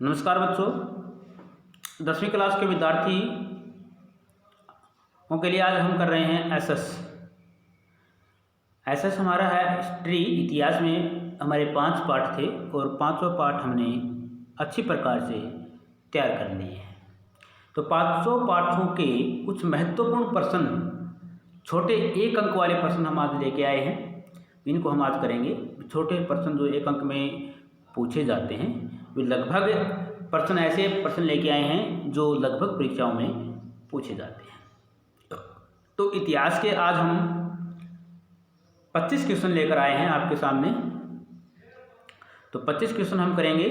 नमस्कार बच्चों, 10वीं क्लास के विद्यार्थियों के लिए आज हम कर रहे हैं एसएस हमारा है हिस्ट्री। इतिहास में हमारे 5 पाठ थे और पांचों पाठ हमने अच्छी प्रकार से तैयार कर लिए हैं। तो पांचों पाठों के कुछ महत्वपूर्ण प्रश्न, छोटे 1 अंक वाले प्रश्न हम आज लेके आए हैं। इनको हम आज करेंगे। छोटे प्रश्न जो 1 अंक में पूछे जाते हैं, वे लगभग प्रश्न ऐसे प्रश्न लेके आए हैं जो लगभग परीक्षाओं में पूछे जाते हैं। तो इतिहास के आज हम 25 क्वेश्चन लेकर आए हैं आपके सामने। तो 25 क्वेश्चन हम करेंगे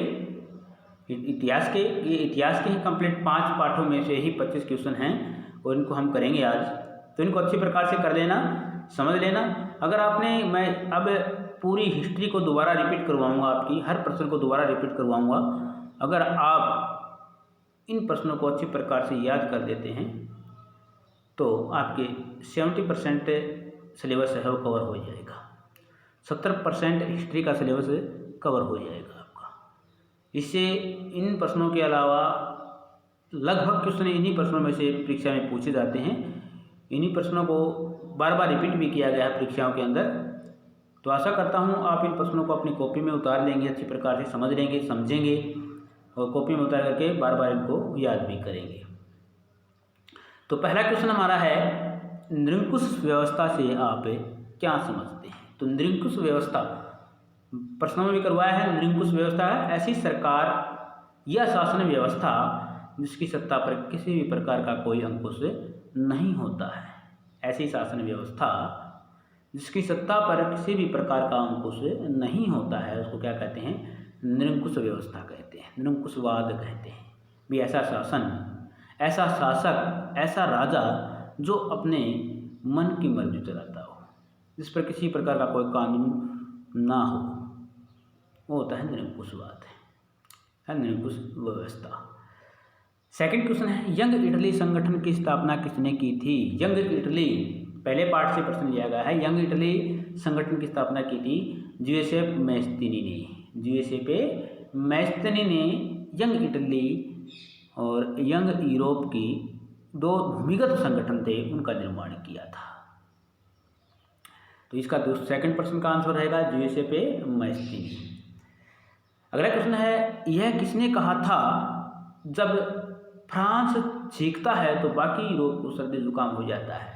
इतिहास के। ये इतिहास के ही कंप्लीट 5 पाठों में से ही 25 क्वेश्चन हैं और इनको हम करेंगे आज। तो इनको अच्छी प्रकार से कर लेना, समझ लेना। अगर आपने, मैं अब पूरी हिस्ट्री को दोबारा रिपीट करवाऊंगा, आपकी हर प्रश्न को दोबारा रिपीट करवाऊंगा। अगर आप इन प्रश्नों को अच्छी प्रकार से याद कर देते हैं तो आपके 70% सिलेबस है वो कवर हो जाएगा। 70% हिस्ट्री का सिलेबस कवर हो जाएगा आपका। इससे इन प्रश्नों के अलावा लगभग क्वेश्चन इन्हीं प्रश्नों में से परीक्षा में पूछे जाते हैं। इन्हीं प्रश्नों को बार बार रिपीट भी किया गया है परीक्षाओं के अंदर। तो आशा करता हूँ आप इन प्रश्नों को अपनी कॉपी में उतार लेंगे, अच्छी प्रकार से समझ लेंगे, समझेंगे और कॉपी में उतार करके बार बार इनको याद भी करेंगे। तो पहला क्वेश्चन हमारा है, निरंकुश व्यवस्था से आप क्या समझते हैं? तो निरंकुश व्यवस्था प्रश्नों में भी करवाया है। निरंकुश व्यवस्था है ऐसी सरकार या शासन व्यवस्था जिसकी सत्ता पर किसी भी प्रकार का कोई अंकुश नहीं होता है। ऐसी शासन व्यवस्था जिसकी सत्ता पर किसी भी प्रकार का अंकुश नहीं होता है, उसको क्या कहते हैं? निरंकुश व्यवस्था कहते हैं, निरंकुशवाद कहते हैं। भी ऐसा शासन, ऐसा शासक, ऐसा राजा जो अपने मन की मर्जी चलाता हो, जिस पर किसी प्रकार का कोई कानून ना हो, वो होता है निरंकुशवाद, है निरंकुश व्यवस्था। सेकंड क्वेश्चन है, यंग इटली संगठन की स्थापना किसने की थी? यंग इटली, पहले पार्ट से प्रश्न लिया गया है। यंग इटली संगठन की स्थापना की थी जोसेफ मैस्तिनी ने। जोसेफ मैस्तिनी ने यंग इटली और यंग यूरोप की 2 भूमिगत संगठन थे, उनका निर्माण किया था। तो इसका सेकंड प्रश्न का आंसर रहेगा जोसेफ मैस्तिनी। अगला क्वेश्चन है, यह किसने कहा था जब फ्रांस छींकता है तो बाकी यूरोप को सर्दी जुकाम हो जाता है?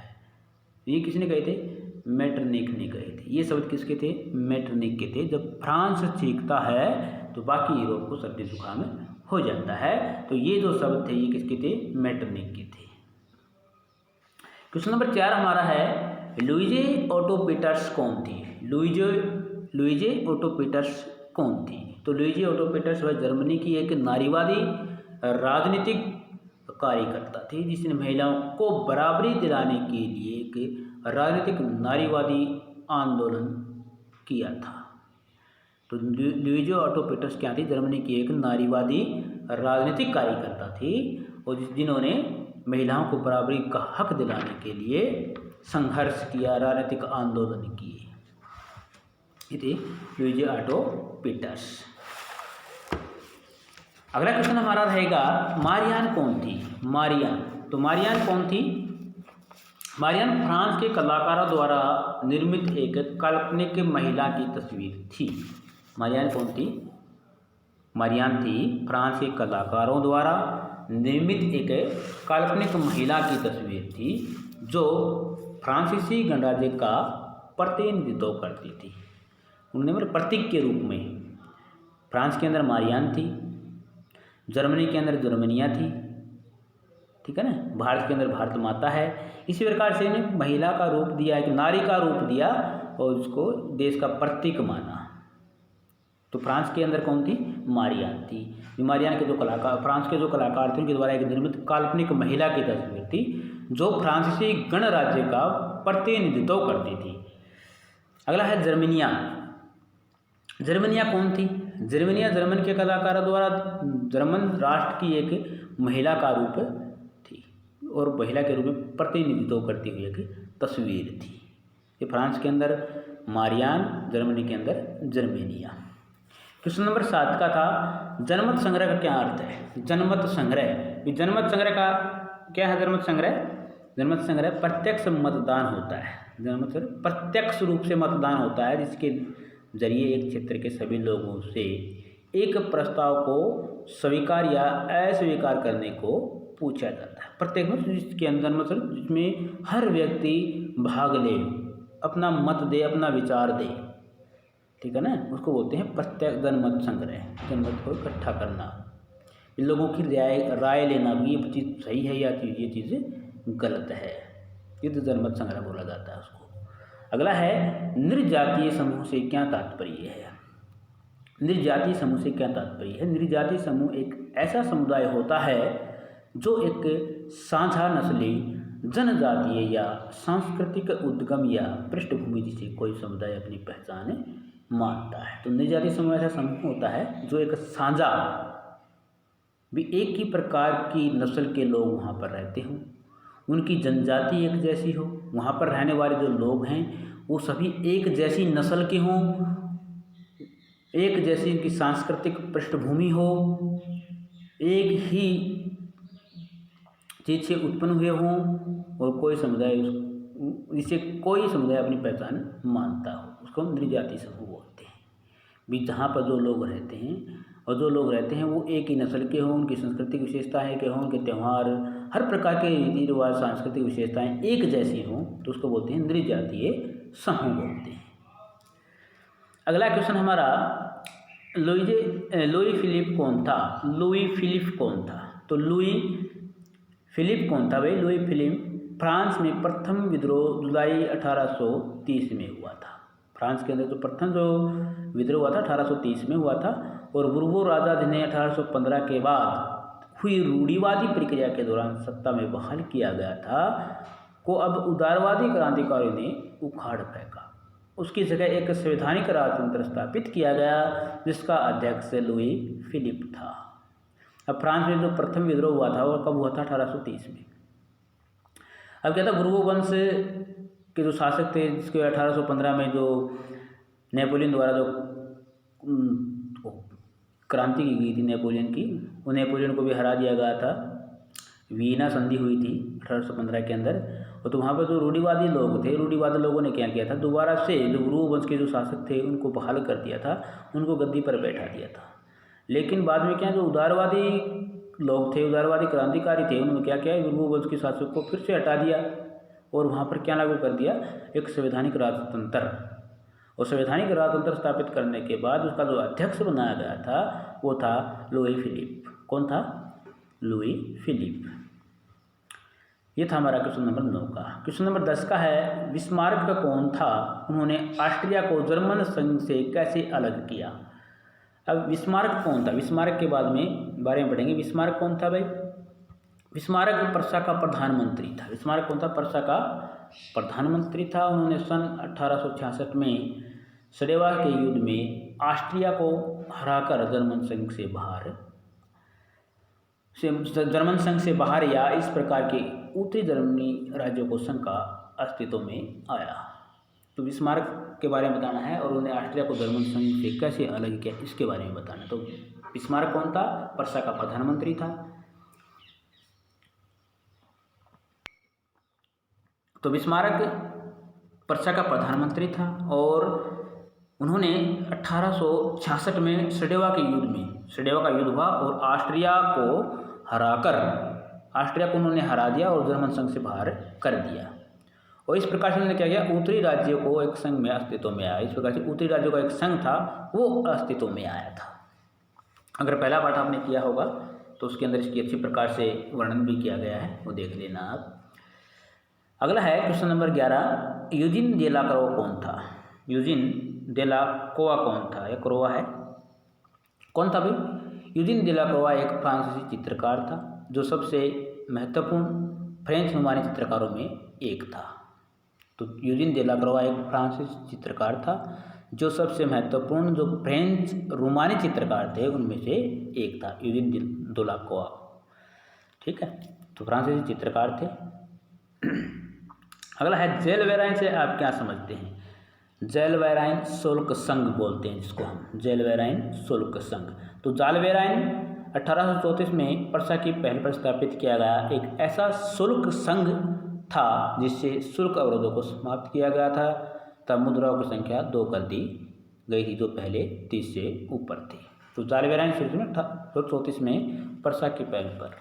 ये किसने कहे थे? मेटरनिक ने कहे थे। ये शब्द किसके थे? मेटरनिक के थे। जब फ्रांस छींकता है तो बाकी यूरोप को सर्दी जुकाम हो जाता है। तो ये जो शब्द थे ये किसके थे? मेटरनिक के थे। क्वेश्चन नंबर 4 हमारा है, लुइजे ओटो पीटर्स कौन थी? लुइजे ओटो पीटर्स कौन थी? तो लुइजे ओटो पीटर्स वह जर्मनी की एक नारीवादी राजनीतिक कार्यकर्ता थी जिसने महिलाओं को बराबरी दिलाने के लिए एक राजनीतिक नारीवादी आंदोलन किया था। तो लुइजे ओटो पीटर्स क्या थी? जर्मनी की एक नारीवादी राजनीतिक कार्यकर्ता थी और जिन्होंने महिलाओं को बराबरी का हक दिलाने के लिए संघर्ष किया, राजनीतिक आंदोलन किए। ये थे लुइजे ओटो पीटर्स। अगला क्वेश्चन हमारा रहेगा, मारियान कौन थी? मारियान, तो मारियान कौन थी? मारियान फ्रांस के कलाकारों द्वारा निर्मित एक काल्पनिक महिला की तस्वीर थी। मारियान कौन थी? मारियान थी फ्रांस के कलाकारों द्वारा निर्मित एक काल्पनिक महिला की तस्वीर थी जो फ्रांसीसी गणराज्य का प्रतिनिधित्व करती थी। उन्होंने प्रतीक के रूप में फ्रांस के अंदर मारियान थी, जर्मनी के अंदर जर्मनिया थी, ठीक है ना, भारत के अंदर भारत माता है। इसी प्रकार से इन्हें महिला का रूप दिया, एक नारी का रूप दिया और उसको देश का प्रतीक माना। तो फ्रांस के अंदर कौन थी? मारियान थी। मारियान के जो कलाकार, फ्रांस के जो कलाकार थे, उनके द्वारा एक निर्मित काल्पनिक महिला की तस्वीर थी जो फ्रांसीसी गणराज्य का प्रतिनिधित्व करती थी। अगला है जर्मनिया। जर्मनिया कौन थी? जर्मनिया जर्मन के कलाकारों द्वारा जर्मन राष्ट्र की एक महिला का रूप थी और महिला के रूप में प्रतिनिधित्व करती हुई एक तस्वीर थी। ये फ्रांस के अंदर मारियान, जर्मनी के अंदर जर्मेनिया। क्वेश्चन नंबर 7 का था जनमत संग्रह का क्या अर्थ है। जनमत संग्रह, जनमत संग्रह का क्या है। जनमत संग्रह प्रत्यक्ष मतदान होता है। जनमत संग्रह प्रत्यक्ष रूप से मतदान होता है, जिसके जरिए एक क्षेत्र के सभी लोगों से एक प्रस्ताव को स्वीकार या अस्वीकार करने को पूछा जाता है। प्रत्येक मतलब जिसके अंदर मतलब जिसमें हर व्यक्ति भाग ले, अपना मत दे, अपना विचार दे, ठीक है ना, उसको बोलते हैं प्रत्यक्ष जनमत संग्रह। जनमत को इकट्ठा करना, इन लोगों की राय लेना भी ये चीज़ सही है या ये चीज़ गलत है, ये तो जनमत संग्रह बोला जाता है उसको। अगला है निर्जातीय समूह से क्या तात्पर्य है। निर्जातीय समूह से क्या तात्पर्य है। निर्जातीय समूह एक ऐसा समुदाय होता है जो एक साझा नस्ली, जनजातीय या सांस्कृतिक उद्गम या पृष्ठभूमि जिसे कोई समुदाय अपनी पहचान मानता है। तो निर्जातीय समूह ऐसा समूह होता है जो एक साझा, भी एक ही प्रकार की नस्ल के लोग वहाँ पर रहते हों, उनकी जनजाति एक जैसी हो, वहाँ पर रहने वाले जो लोग हैं वो सभी एक जैसी नस्ल के हों, एक जैसी उनकी सांस्कृतिक पृष्ठभूमि हो, एक ही चीज़ से उत्पन्न हुए हों, और कोई समुदाय जिसे कोई समुदाय अपनी पहचान मानता हो, उसको हम निर्जातीय समूह बोलते हैं। भी जहाँ पर जो लोग रहते हैं और जो लोग रहते हैं वो एक ही नस्ल के हों, उनकी सांस्कृतिक विशेषताएँ के हों, उनके त्यौहार, हर प्रकार के रीति रिवाज, सांस्कृतिक विशेषताएँ एक जैसी हों, तो उसको बोलते हैं निर्जातीय समूह बोलते हैं। अगला क्वेश्चन हमारा लुई फिलिप कौन था। लुई फिलिप कौन था। तो लुई फिलिप कौन था भाई। लुई फिलिप फ्रांस में प्रथम विद्रोह जुलाई 1830 में हुआ था। फ्रांस के अंदर जो प्रथम जो विद्रोह हुआ था 1830 में हुआ था, और बुर्बो राजा जिन्हें 1815 के बाद हुई रूढ़िवादी प्रक्रिया के दौरान सत्ता में बहाल किया गया था को अब उदारवादी क्रांतिकारियों ने उखाड़ फेंका। उसकी जगह एक संवैधानिक राजतंत्र स्थापित किया गया जिसका अध्यक्ष लुई फिलिप था। अब फ्रांस में जो प्रथम विद्रोह हुआ था वो कब हुआ था। 1830 में। अब क्या था, बुर्बो वंश के जो शासक थे, जिसके 1815 में जो नेपोलियन द्वारा जो क्रांति की गई थी नेपोलियन की, वो नेपोलियन को भी हरा दिया गया था। वीना संधि हुई थी 1815 के अंदर। और तो वहाँ पर जो रूढ़िवादी लोग थे, रूढ़िवादी लोगों ने क्या किया था, दोबारा से जो बुर्बो वंश के जो शासक थे उनको बहाल कर दिया था, उनको गद्दी पर बैठा दिया था। लेकिन बाद में क्या, जो उदारवादी लोग थे, उदारवादी क्रांतिकारी थे, उन्होंने क्या किया, बुर्बो वंश के शासक को फिर से हटा दिया और वहाँ पर क्या लागू कर दिया, एक संवैधानिक राजतंत्र। और संवैधानिक राजतंत्र स्थापित करने के बाद उसका जो अध्यक्ष बनाया गया था वो था लुई फिलिप। कौन था? Louis Philippe. ये था हमारा क्वेश्चन नंबर 9 का। क्वेश्चन नंबर 10 का है बिस्मार्क का कौन था, उन्होंने ऑस्ट्रिया को जर्मन संघ से कैसे अलग किया। अब बिस्मार्क कौन था, बिस्मार्क के बाद में बारे में पढ़ेंगे। बिस्मार्क कौन था भाई? बिस्मार्क पर्सा का प्रधानमंत्री था। बिस्मार्क कौन था? पर्सा का प्रधानमंत्री था। उन्होंने सन 1866 में सडेवा के युद्ध में ऑस्ट्रिया को हराकर जर्मन संघ से बाहर या इस प्रकार के उत्तरी जर्मनी राज्यों को संघ का अस्तित्व में आया। तो बिस्मार्क के बारे में बताना है और उन्हें ऑस्ट्रिया को जर्मन संघ से कैसे अलग किया इसके बारे में बताना है। तो बिस्मार्क कौन था? पर्सा का प्रधानमंत्री था। तो बिस्मार्क पर्सा का प्रधानमंत्री था और उन्होंने 1866 में सडेवा के युद्ध में, सडेवा का युद्ध हुआ और ऑस्ट्रिया को उन्होंने हरा दिया और जर्मन संघ से बाहर कर दिया। और इस प्रकार से उन्होंने क्या किया, उत्तरी राज्यों को एक संघ में अस्तित्व में आया। इस प्रकार से उत्तरी राज्यों का एक संघ था वो अस्तित्व में आया था। अगर पहला पाठ आपने किया होगा तो उसके अंदर इसकी अच्छी प्रकार से वर्णन भी किया गया है, वो देख लेना आप। अगला है क्वेश्चन नंबर 11, यूजिन दे ला क्रोआ कौन था। यूजिन दे ला क्रोआ कौन था? यह क्रोआ है। कौन था भाई? यूजिन दे ला क्रोआ एक फ्रांसीसी चित्रकार था जो सबसे महत्वपूर्ण फ्रेंच रोमानी चित्रकारों में एक था। तो यूजिन दे ला क्रोआ एक फ्रांसीसी चित्रकार था जो सबसे महत्वपूर्ण जो फ्रेंच रोमानी चित्रकार थे उनमें से एक था, यूजिन दे ला क्रोआ। ठीक है, तो फ्रांसीसी चित्रकार थे। अगला है जेल वेराइन से आप क्या समझते हैं। ज़ेलवेराइन शुल्क संघ बोलते हैं जिसको हम, ज़ेलवेराइन शुल्क संघ। तो ज़ेलवेराइन 1834 में पर्सा की पहल पर स्थापित किया गया एक ऐसा शुल्क संघ था जिससे शुल्क अवरोधों को समाप्त किया गया था। तब मुद्राओं की संख्या 2 कर दी गई थी जो पहले 30 से ऊपर थी। तो ज़ेलवेराइन शुल्क में 1834 में पर्सा की पहल पर।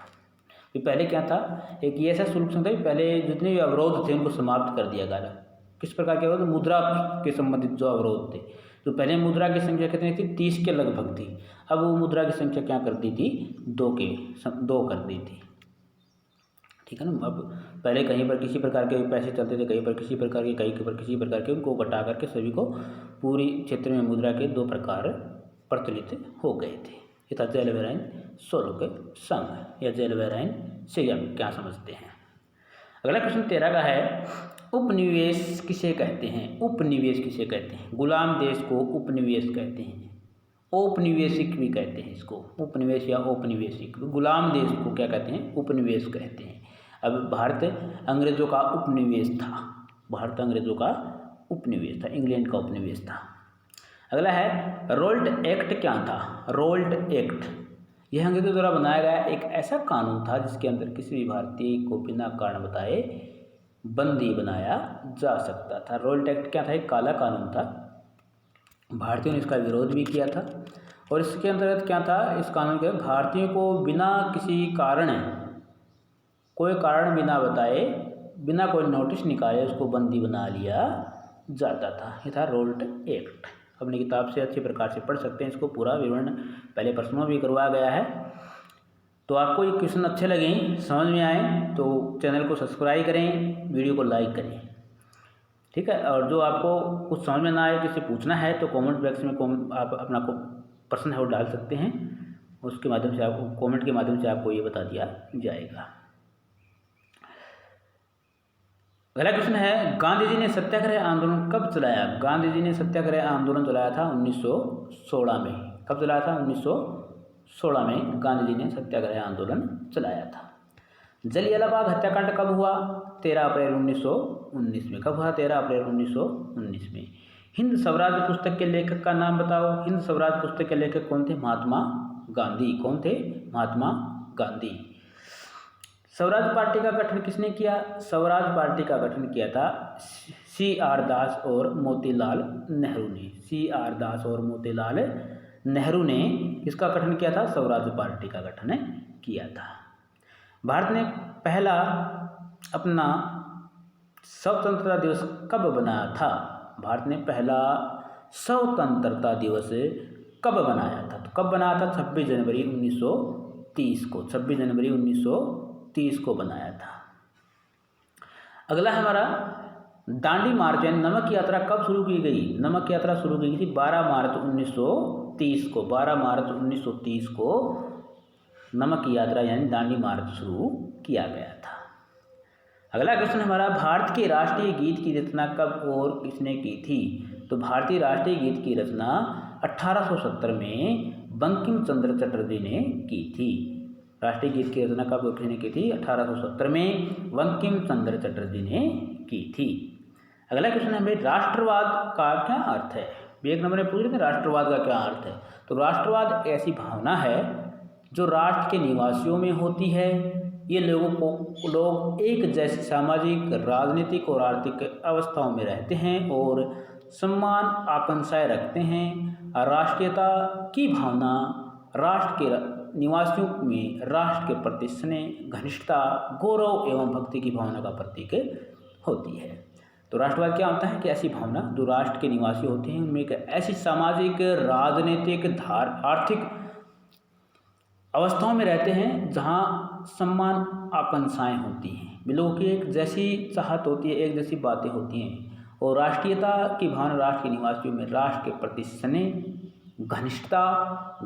ये पहले क्या था, एक ये ऐसा शुल्क संघ था पहले जितने भी अवरोध थे उनको समाप्त कर दिया गया। किस प्रकार के अवरोध, मुद्रा के संबंधित जो अवरोध थे। तो पहले मुद्रा की संख्या कितनी थी, 30 के लगभग थी। अब वो मुद्रा की संख्या क्या कर दी थी, 2 कर दी थी। ठीक है ना। अब पहले कहीं पर किसी प्रकार के पैसे चलते थे, कहीं पर किसी प्रकार के, कहीं पर किसी प्रकार के, उनको घटा करके सभी को पूरी क्षेत्र में मुद्रा के 2 प्रकार प्रचलित हो गए थे। ये था ज़ेलवेराइन शुल्क संघ या ज़ेलवेराइन से हम क्या समझते हैं। अगला क्वेश्चन 13 का है, उपनिवेश किसे कहते हैं। उपनिवेश किसे कहते हैं। गुलाम देश को उपनिवेश कहते हैं, औपनिवेशिक भी कहते हैं इसको, उपनिवेश या औपनिवेशिक। गुलाम देश को क्या कहते हैं, उपनिवेश कहते हैं। अब भारत अंग्रेजों का उपनिवेश था, भारत अंग्रेजों का उपनिवेश था, इंग्लैंड का उपनिवेश था। अगला है, रोल्ट एक्ट क्या था। रोल्ट एक्ट यह अंग्रेजों द्वारा बनाया गया एक ऐसा कानून था जिसके अंदर किसी भी भारतीय को बिना कारण बताए बंदी बनाया जा सकता था। रोल्ट एक्ट क्या था, एक काला कानून था, भारतीयों ने इसका विरोध भी किया था। और इसके अंतर्गत क्या था, इस कानून के भारतीयों को बिना किसी कारण, कोई कारण बिना बताए, बिना कोई नोटिस निकाले उसको बंदी बना लिया जाता था। ये था रोल्ट एक्ट। अपनी किताब से अच्छी प्रकार से पढ़ सकते हैं इसको, पूरा विवरण पहले प्रश्नों में भी करवाया गया है। तो आपको ये क्वेश्चन अच्छे लगें, समझ में आए तो चैनल को सब्सक्राइब करें, वीडियो को लाइक करें। ठीक है। और जो आपको कुछ समझ में ना आए, किसी पूछना है तो कमेंट बॉक्स में आप अपना प्रश्न है वो डाल सकते हैं, उसके माध्यम से आपको, कमेंट के माध्यम से आपको ये बता दिया जाएगा। अगला क्वेश्चन है, गांधी जी ने सत्याग्रह आंदोलन कब चलाया। गांधी जी ने सत्याग्रह आंदोलन चलाया था 1916 में। कब चलाया था, 1916 में गांधी जी ने सत्याग्रह आंदोलन चलाया था। जलियांवाला बाग हत्याकांड कब हुआ, 13 अप्रैल 1919 में। कब हुआ, 13 अप्रैल 1919 में। हिंद स्वराज पुस्तक के लेखक का नाम बताओ। हिंद स्वराज पुस्तक के लेखक कौन थे, महात्मा गांधी। कौन थे, महात्मा गांधी। स्वराज पार्टी का गठन किसने किया। स्वराज पार्टी का गठन किया था CR दास और मोतीलाल नेहरू ने। CR दास और मोतीलाल नेहरू ने इसका गठन किया था, स्वराज पार्टी का गठन किया था। भारत ने पहला अपना स्वतंत्रता दिवस कब बनाया था। भारत ने पहला स्वतंत्रता दिवस कब बनाया था। तो कब बनाया था, 26 जनवरी 1930 को। 26 जनवरी 1930 को बनाया था। अगला हमारा, दांडी मार्च यानी नमक यात्रा कब शुरू की गई। नमक यात्रा शुरू की गई थी 12 मार्च 1930 को। 12 मार्च 1930 को नमक यात्रा यानी दांडी मार्च शुरू किया गया था। अगला क्वेश्चन हमारा, भारत के राष्ट्रीय गीत की रचना कब और किसने की थी। तो भारतीय राष्ट्रीय गीत की रचना 1870 में बंकिम चंद्र चटर्जी ने की थी। राष्ट्रीय गीत की रचना कब और किसने की थी, 1870 में बंकिम चंद्र चटर्जी ने की थी। अगला क्वेश्चन हमें, राष्ट्रवाद का क्या अर्थ है। एक नंबर में पूछ रहे थे राष्ट्रवाद का क्या अर्थ है। तो राष्ट्रवाद ऐसी भावना है जो राष्ट्र के निवासियों में होती है। ये लोग एक जैसी सामाजिक, राजनीतिक और आर्थिक अवस्थाओं में रहते हैं और सम्मान आकांक्षाएं रखते हैं। राष्ट्रीयता की भावना राष्ट्र के निवासियों में राष्ट्र के प्रति स्नेह, घनिष्ठता, गौरव एवं भक्ति की भावना का प्रतीक होती है। तो राष्ट्रवाद क्या होता है कि ऐसी भावना जो राष्ट्र के निवासी होते हैं उनमें एक ऐसी सामाजिक, राजनीतिक, आर्थिक अवस्थाओं में रहते हैं जहाँ सम्मान आकांक्षाएं होती हैं, लोगों की एक जैसी चाहत होती है, एक जैसी बातें होती हैं। और राष्ट्रीयता की भावना राष्ट्र के निवासियों में राष्ट्र के प्रति स्नेह, घनिष्ठता,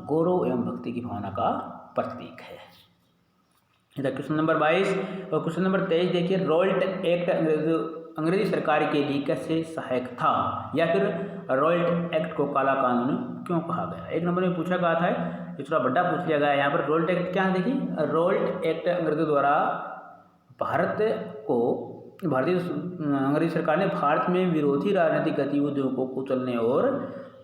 गौरव एवं भक्ति की भावना का प्रतीक है। क्वेश्चन नंबर 22 और क्वेश्चन नंबर 23 देखिए, रोल्ट एक्ट अंग्रेजी सरकार के लिए कैसे सहायक था, या फिर रोल्ट एक्ट को काला कानून क्यों कहा गया। एक नंबर में पूछा गया था, थोड़ा बड़ा पूछ लिया गया है यहाँ पर। रोल्ट एक्ट क्या है देखिए, रोल्ट एक्ट अंग्रेजों द्वारा भारत को अंग्रेजी सरकार ने भारत में विरोधी राजनीतिक गतिविधियों को कुचलने और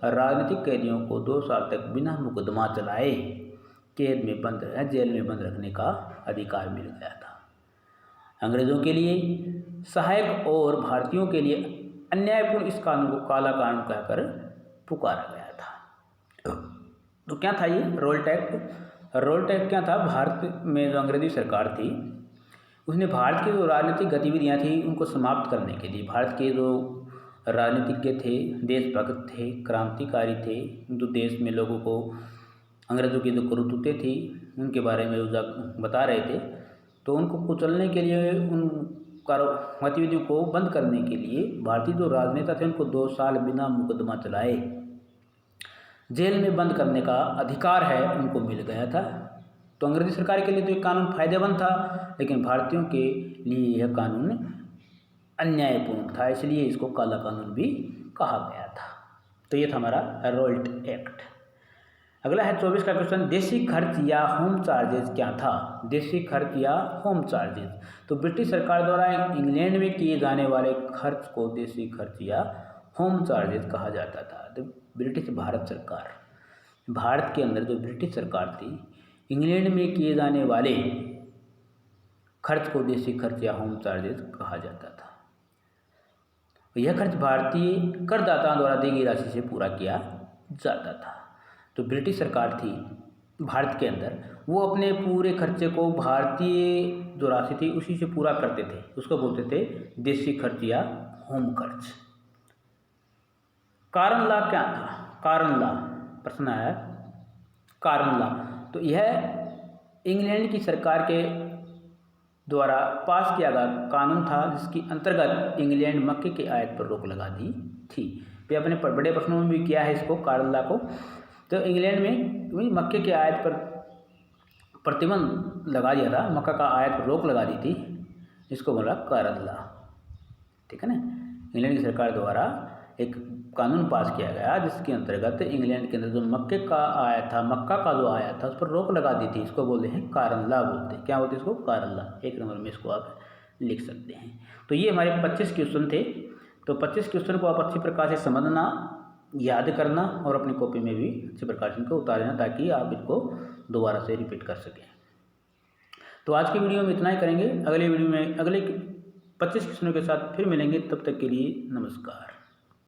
राजनीतिक कैदियों को 2 साल तक बिना मुकदमा चलाए जेल में बंद रखने का अधिकार मिल गया था। अंग्रेजों के लिए सहायक और भारतीयों के लिए अन्यायपूर्ण इस कानून को काला कानून कहकर पुकारा गया था। तो क्या था ये रोल्ट एक्ट? रोल्ट एक्ट क्या था? भारत में जो अंग्रेजी सरकार थी उसने भारत की जो राजनीतिक गतिविधियां थी उनको समाप्त करने के लिए, भारत के जो राजनीतिज्ञ थे, देशभक्त थे, क्रांतिकारी थे, जो देश में लोगों को अंग्रेज़ों की जो करतूतें थी उनके बारे में बता रहे थे, तो उनको कुचलने के लिए, उन गतिविधियों को बंद करने के लिए भारतीय जो राजनेता थे उनको 2 साल बिना मुकदमा चलाए जेल में बंद करने का अधिकार है उनको मिल गया था। तो अंग्रेजी सरकार के लिए तो ये कानून फायदेमंद था, लेकिन भारतीयों के लिए यह कानून अन्यायपूर्ण था, इसलिए इसको काला कानून भी कहा गया था। तो ये था हमारा रोल्ट एक्ट। अगला है 24 का क्वेश्चन, देशी खर्च या होम चार्जेस क्या था? देशी खर्च या होम चार्जेस। तो ब्रिटिश सरकार द्वारा इंग्लैंड में किए जाने वाले खर्च को देशी खर्च या होम चार्जेस कहा जाता था। तो ब्रिटिश भारत के अंदर जो ब्रिटिश सरकार थी, इंग्लैंड में किए जाने वाले खर्च को देशी खर्च या होम चार्जेस कहा जाता था। यह खर्च भारतीय करदाताओं द्वारा दी गई राशि से पूरा किया जाता था। तो ब्रिटिश सरकार थी भारत के अंदर, वो अपने पूरे खर्चे को भारतीय जो राशि थी उसी से पूरा करते थे, उसको बोलते थे देशी खर्च या होम खर्च। कारण लॉ क्या था? कारण लॉ प्रश्न है, कारण लॉ। तो यह इंग्लैंड की सरकार के द्वारा पास किया गया कानून था जिसके अंतर्गत इंग्लैंड मक्के के आयात पर रोक लगा दी थी। तो अपने बड़े प्रश्नों में भी किया है इसको, कारण लॉ को। तो इंग्लैंड में मक्के के आयात पर प्रतिबंध लगा दिया था, मक्का का आयात पर रोक लगा दी थी, इसको बोला कारण लॉ। ठीक है ना। इंग्लैंड की सरकार द्वारा एक कानून पास किया गया जिसके अंतर्गत इंग्लैंड के अंदर जो मक्के का आया था, मक्का का जो आया था, उस पर रोक लगा दी थी, इसको बोलते हैं कारण लॉ बोलते हैं। क्या बोलते हैं इसको? कारण लॉ। 1 नंबर में इसको आप लिख सकते हैं। तो ये हमारे 25 क्वेश्चन थे। तो 25 क्वेश्चन को आप अच्छी प्रकार से समझना, याद करना और अपनी कॉपी में भी अच्छी प्रकार से इनको उतारना, ताकि आप इनको दोबारा से रिपीट कर सकें। तो आज की वीडियो में इतना ही करेंगे। अगले वीडियो में अगले 25 क्वेश्चनों के साथ फिर मिलेंगे। तब तक के लिए नमस्कार।